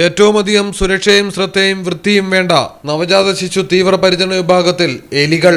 ഏറ്റവുമധികം സുരക്ഷയും ശ്രദ്ധയും വൃത്തിയും വേണ്ട നവജാത ശിശു തീവ്രപരിചരണ വിഭാഗത്തിൽ എലികൾ.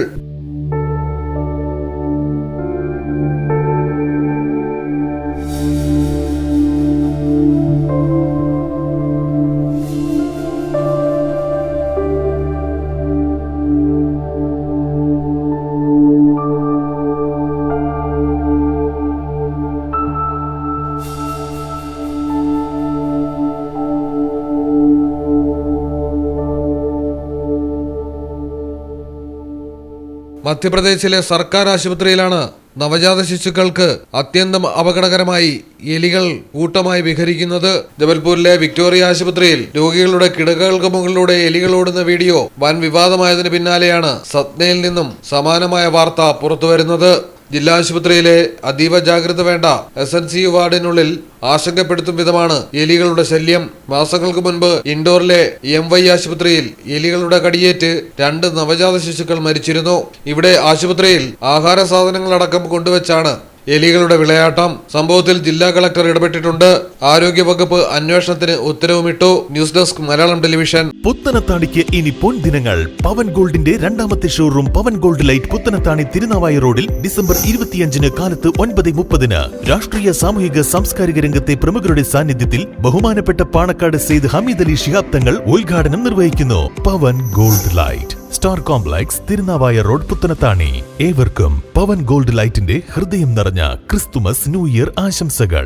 മധ്യപ്രദേശിലെ സർക്കാർ ആശുപത്രിയിലാണ് നവജാത ശിശുക്കൾക്ക് അത്യന്തം അപകടകരമായി എലികൾ കൂട്ടമായി വിഹരിക്കുന്നത്. ജബൽപൂരിലെ വിക്ടോറിയ ആശുപത്രിയിൽ രോഗികളുടെ കിടക്കകൾക്ക് മുകളിലൂടെ എലികൾ ഓടുന്ന വീഡിയോ വൻ വിവാദമായതിന് പിന്നാലെയാണ് സത്നയിൽ നിന്നും സമാനമായ വാർത്ത പുറത്തുവരുന്നത്. ജില്ലാ ആശുപത്രിയിലെ അതീവ ജാഗ്രത വേണ്ട SNCU വാർഡിനുള്ളിൽ ആശങ്കപ്പെടുത്തും വിധമാണ് എലികളുടെ ശല്യം. മാസങ്ങൾക്ക് മുൻപ് ഇൻഡോറിലെ MY ആശുപത്രിയിൽ എലികളുടെ കടിയേറ്റ് 2 നവജാത ശിശുക്കൾ മരിച്ചിരുന്നു. ഇവിടെ ആശുപത്രിയിൽ ആഹാര സാധനങ്ങളടക്കം കൊണ്ടുവച്ചാണ് എലികളുടെ വിളയാട്ടം. സംഭവത്തിൽ ജില്ലാ കളക്ടർ ഇടപെട്ടിട്ടുണ്ട്. ആരോഗ്യവകുപ്പ് അന്വേഷണത്തിന് ഉത്തരവുമിട്ടു. News desk Malayalam television. പുത്തനത്താണിക്ക് ഇനി പൊൻദിനങ്ങൾ. പവൻ ഗോൾഡിന്റെ 2ാമത്തെ showroom Pavan gold light Puthanathani Thirunavaya റോഡിൽ ഡിസംബർ 25 കാലത്ത് 9:30. രാഷ്ട്രീയ സാമൂഹിക സാംസ്കാരിക രംഗത്തെ പ്രമുഖരുടെ സാന്നിധ്യത്തിൽ ബഹുമാനപ്പെട്ട പാണക്കാട് സെയ്ദ് ഹമീദ് അലി ശിഹാബ് തങ്ങൾ ഉദ്ഘാടനം നിർവഹിക്കുന്നു. Pavan gold light, star complex, Thirunavaya road, Puthanathani. ഏവർക്കും പവൻ ഗോൾഡ് ലൈറ്റിന്റെ ഹൃദയം നിറഞ്ഞ ക്രിസ്തുമസ് ന്യൂ ഇയർ ആശംസകൾ.